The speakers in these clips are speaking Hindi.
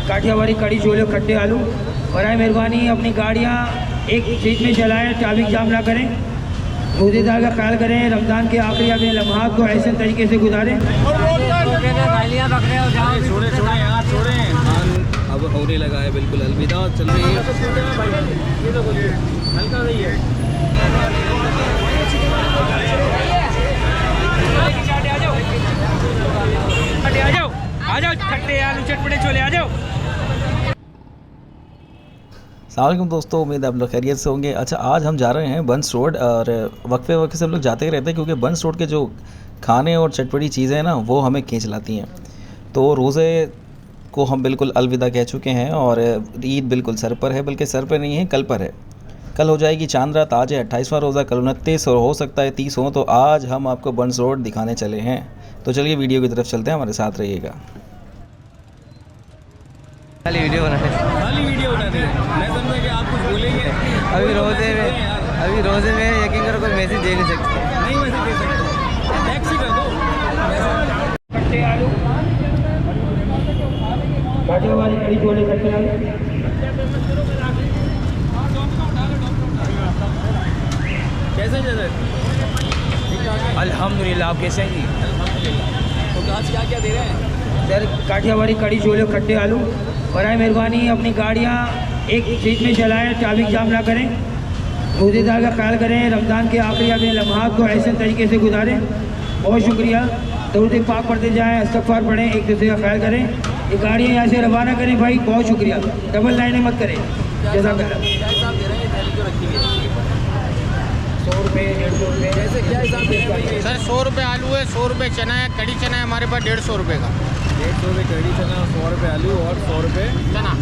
काठियावाड़ी कड़ी छोले खट्टे आलू। बराए मेहरबानी अपनी गाड़ियाँ एक सीट में चलाएं, ट्रैफिक जाम ना करें, रोजेदार का ख्याल करें, रमज़ान के आखिरी अपने लम्हात को ऐसे तरीके से गुजारें। अब होने लगा है बिल्कुल अलविदा, चल रही है। आ जाओ खट्टे आलू चटपटे छोले आ जाओ। अस्सलाम दोस्तों, उम्मीद है आप लोग खैरियत से होंगे। अच्छा, आज हम जा रहे हैं बंस रोड और वक्फे वक्फे से हम लोग जाते ही रहते हैं क्योंकि बंस रोड के जो खाने और चटपटी चीज़ें हैं ना वो हमें खींच लाती हैं। तो रोज़े को हम बिल्कुल अलविदा कह चुके हैं और ईद बिल्कुल सर पर है, बल्कि सर पर नहीं है कल पर है। कल हो जाएगी चांद रात। आज है 28वां रोज़ा, कल 29 और हो सकता है 30 हो। तो आज हम आपको बंस रोड दिखाने चले हैं। तो चलिए वीडियो की तरफ चलते हैं, हमारे साथ रहिएगा। खाली वीडियो बनाने मैं समझा कि आप कुछ बोलेंगे। अभी रोजे में यकीन करो कोई मैसेज दे नहीं सकते। नहीं मैसेज दे सकते, टैक्सी कर दो। खट्टे आलू, काठियावाड़ी कड़ी छोले खट्टे आलू। कैसे चल रहा है? अल्हम्दुलिल्लाह, आप कैसे हैं जी? तो आज क्या क्या दे रहे हैं? सर काठियावाड़ी कड़ी छोले खट्टे आलू। बराए मेहरबानी अपनी गाड़ियाँ एक सीट में चलाएं, ट्रैफिक जाम ना करें, रोजेदार का ख्याल करें, रमज़ान के आखिरी अपने लम्हात को ऐसे तरीके से गुजारें। बहुत शुक्रिया। दरूद पाक पढ़ते जाएं, इस्तग़फ़ार पढ़ें, एक दूसरे का ख्याल करें। ये गाड़ियाँ यहाँ से रवाना करें भाई, बहुत शुक्रिया। डबल लाइनें मत करें। जज़ाकल्लाह। 100 रुपये 150 रुपये जैसे क्या हिसाब दे रहे हैं? सर 100 रुपये आलू है, 100 रुपये चना है, कड़ी चना है हमारे पास 150 रुपये का। 150 रुपये कड़ी चना, 100 रुपये आलू और 100 रुपये चना।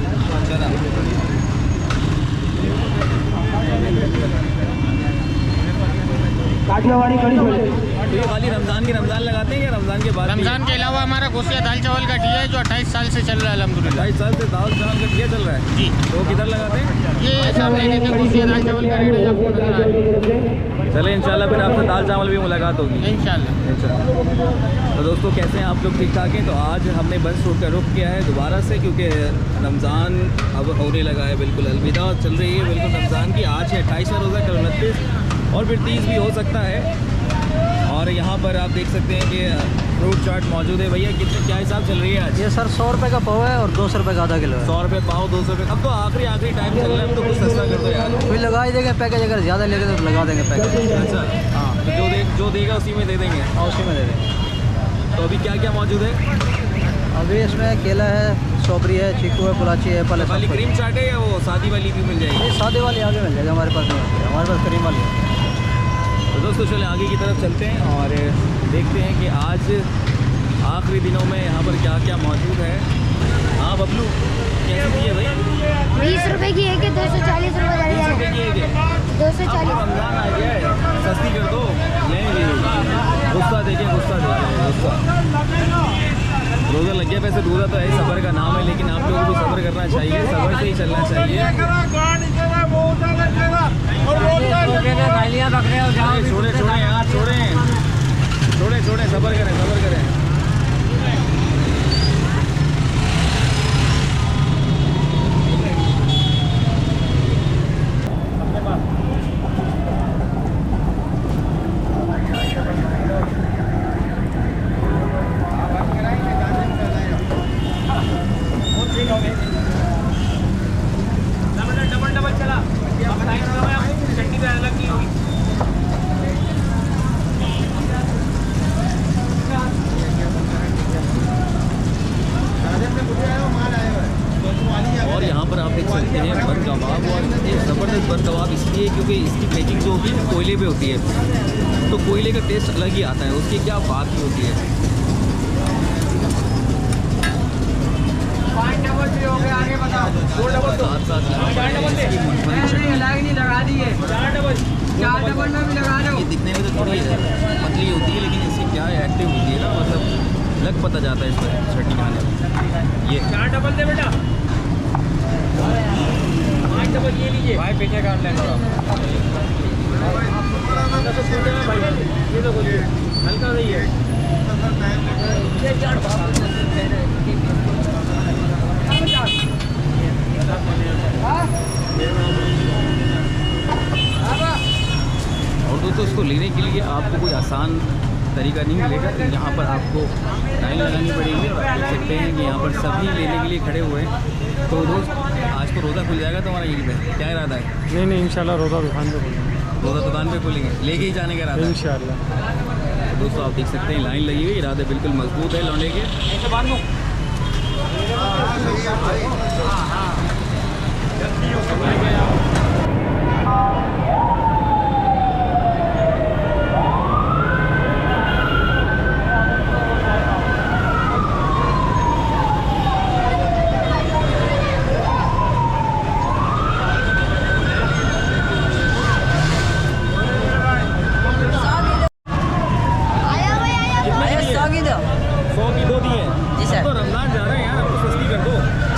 काठियावाड़ी कड़ी छोले। तो ये खाली रमज़ान लगाते हैं या रमज़ान के बाद? रमज़ान के अलावा हमारा गोसिया दाल चावल का ठिया है जो 28 साल से चल रहा है अल्हम्दुलिल्लाह। 28 साल से दाल चावल का ठिया चल रहा है जी। तो किधर लगाते हैं? ये सब लेने थे गोसिया दाल चावल का रेट आपको नजर आ रहा है। चले इंशाल्लाह फिर आपसे दाल चावल भी मुलाकात होगी इंशाल्लाह। तो दोस्तों कैसे हैं आप लोग? ठीक ठाक हैं? तो आज हमने बंस रोड का रुख किया है दोबारा से क्योंकि रमज़ान अब होने लगा है बिल्कुल अलविदा, चल रही है बिल्कुल रमज़ान की। आज है 28वां रोज़ा, कल 29 और फिर 30 भी हो सकता है। और यहाँ पर आप देख सकते हैं कि फ्रूट चाट मौजूद है। भैया कितने क्या हिसाब चल रही है आज? ये सर 100 रुपये का पाव है और 200 रुपये का आधा किलो है। 100 रुपये पाव, 200 रुपये। अब तो आखिरी टाइम चल रहा है, अब तो कुछ सस्ता कर दो यार। फिर लगा ही देंगे पैकेज, अगर ज़्यादा लेंगे तो लगा देंगे पैकेज। अच्छा हाँ, तो जो देगा उसी में दे देंगे। और उसी में दे देंगे। तो अभी क्या क्या मौजूद है? अभी इसमें केला है, स्ट्रॉबेरी है, चीकू है, कुलाची है, एप्पल है। वाली क्रीम चाट है या वो सादी वाली भी मिल जाएगी? ये सादे वाली आगे मिल जाएगा, हमारे पास नहीं होती, हमारे पास क्रीम वाली है। तो दोस्तों चले आगे की तरफ चलते हैं और देखते हैं कि आज आखिरी दिनों में यहाँ पर क्या क्या मौजूद है। हाँ बबलू, कैसे दिए भाई? 20 रुपए की एक है, 240 रुपये 20 रुपये की एक है। 240। रमज़ान आ गया है, सस्ती कर दो। नहीं गुस्सा देखिए, गुस्सा रोज़ा लग गया। वैसे रोज़ा तो है सब्र का नाम है, लेकिन आप लोगों को सब्र करना चाहिए, सब्र से ही चलना चाहिए। छोड़े यार, छोड़े, सब्र करें। डबल चला चटनी पे अलग नहीं होगी। और यहाँ पर आप देख सकते हैं बन कबाब, और एक ज़बरदस्त बन कबाब इसलिए क्योंकि इसकी पैकिंग जो होती है कोयले पे होती है, तो कोयले का टेस्ट अलग ही आता है, उसकी क्या बात ही होती है। ये दिखने में तो थोड़ी पतली होती है, लेकिन इसकी क्या एक्टिव होती है ना, मतलब लग पता जाता है इस पर चटनी खाने में। ये 4 डबल दे बेटा, 5 डबल ये लीजिए भाई, पीछे काट लेना। ये तो हल्का सही है। और दोस्तों इसको लेने के लिए आपको कोई आसान तरीका नहीं मिलेगा। यहाँ पर आपको लाइन लगानी पड़ेगी और आप देख सकते हैं कि यहाँ पर सभी लेने के लिए खड़े हुए हैं। तो दोस्त आज को रोज़ा खुल जाएगा तुम्हारा ईद में, क्या इरादा है? नहीं इंशाल्लाह रोज़ा दुकान पे खुलेंगे। रोज़ा दुकान पे खुलेंगे, लेके ही जाने का इरादा है इंशाल्लाह। दोस्तों आप देख सकते हैं लाइन लगी हुई, इरादे बिल्कुल मजबूत है लौंडे के। आया भाई आया 100 की दो 100 की 2 दी है जी सर। तो रमजान जा रहे हैं यार, आपको सस्ती कर दो।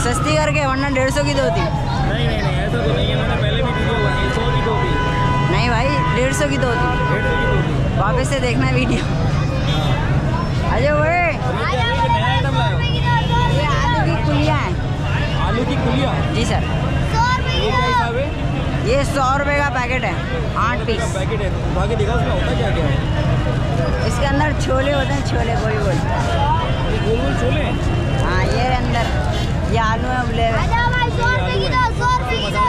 सस्ती करके वरना 150 की दो थी। नहीं नहीं नहीं, ऐसा तो नहीं है, मैंने पहले भी वीडियो बनाई 100 की 2 दी, नहीं भाई 150 की दो थी। 150 की 2 दी। वापस से देखना वीडियो। अजय भाई और ये क्या है, ये नया आइटम लाए हो? ये आलू की कुलियाँ हैं। आलू की कुलिया, जी सर। ये क्या हिसाब है? ये 100 रुपये का पैकेट है, 8 पीस। पैकेट है, उठा के दिखा उसमें होता क्या क्या है? इसके अंदर छोले होते हैं, छोले गोल गोल। ये गोल गोल छोले हैं? हाँ ये अंदर ये आलू है उबले हुए। आजा भाई 100 रुपए की दो 100 रुपए की दो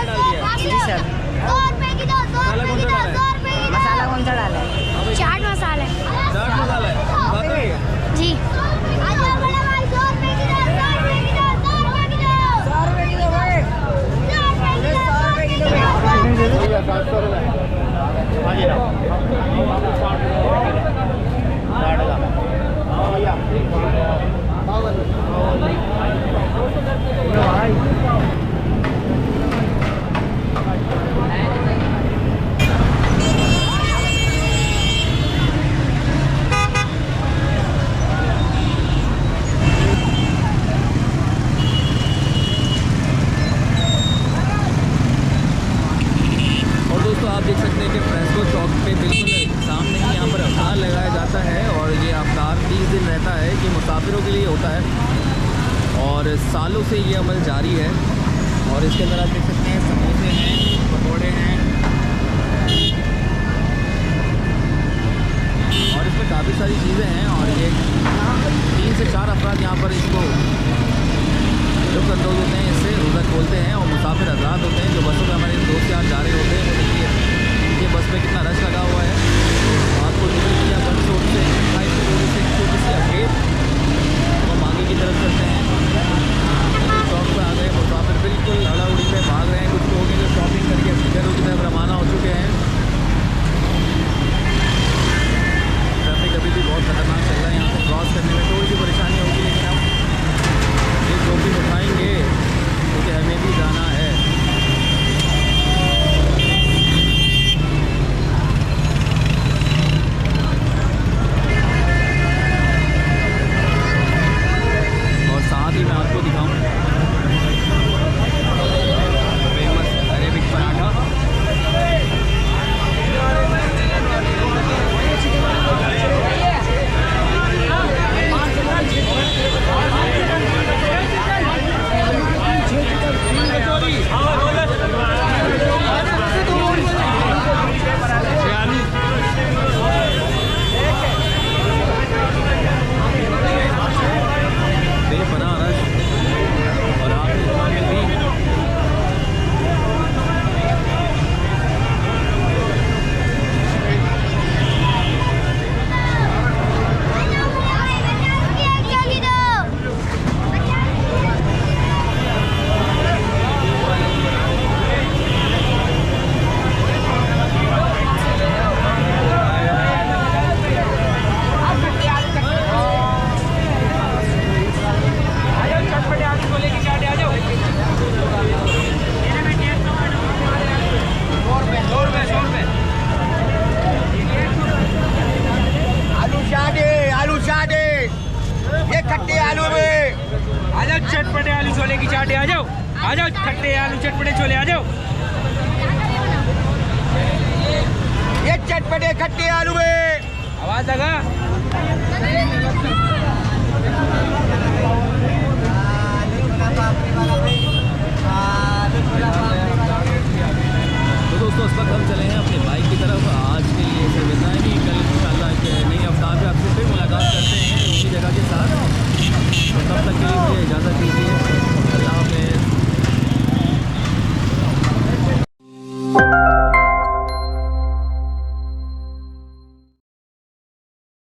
जी सर। 100 रुपए की दो 100 मसाला रुपए कौन की सा दो डाला है? 100 रुपए की दो मसाला कौन सा डाला है? चाट मसाला चाट मसाला है, बात है? जी आजा बड़ा भाई 100 रुपए की दो 100 रुपए की दो 100 रुपए की दो 100 रुपये की दो भाई। 100 रुपए की दो 100 रुपये की दो। और दोस्तों आप देख सकते हैं कि फ्रेस्को चौक पे बिल्कुल सामने ही यहाँ पर अवतार लगाया जाता है और ये अवतार 30 दिन रहता है कि मुसाफिरों के लिए होता है और सालों से ये अमल जारी है। और इसके अंदर आप देख सकते हैं समोसे हैं, पकौड़े हैं और इसमें काफ़ी सारी चीज़ें हैं। और ये 3 से 4 अफराद यहाँ पर इसको लुत्फ़अंदोज़ होते हैं, इससे रोज़ा खोलते हैं। और मुसाफिर हज़रात होते हैं जो बसों में हमारे दोस्त यार जा रहे होते हैं। वो देखिए ये बस में कितना रश लगा हुआ है। आपको दिल्ली या बस रोड से 28 किलोमीटर से एक छोटी सी अपडेट और मांगी की तरफ चलते हैं। चौक पर आ गए, मुसाफिर बिल्कुल हड़ाउड़ी में भाग रहे हैं। कुछ लोग हैं जो शॉपिंग करके अपने घरों की तरफ रवाना हो चुके हैं। ट्रैफिक अभी भी बहुत खतरनाक चल रहा है, यहाँ से क्रॉस करने में थोड़ी सी परेशानी होगी, लेकिन अब ये जोखिम उठाएंगे क्योंकि हमें भी जाना है। और साथ ही मैं आपको दिखाऊं फेमस अरेबिक पराठा। बेपनाह रश और आपकी दुकान में भी आलू चाट ये खट्टे आलू में आ जाओ, चटपटे आलू छोले की चाट आ जाओ, आ जाओ खट्टे आलू चटपटे छोले आ जाओ। ये चटपटे खट्टे आलू में आवाज लगा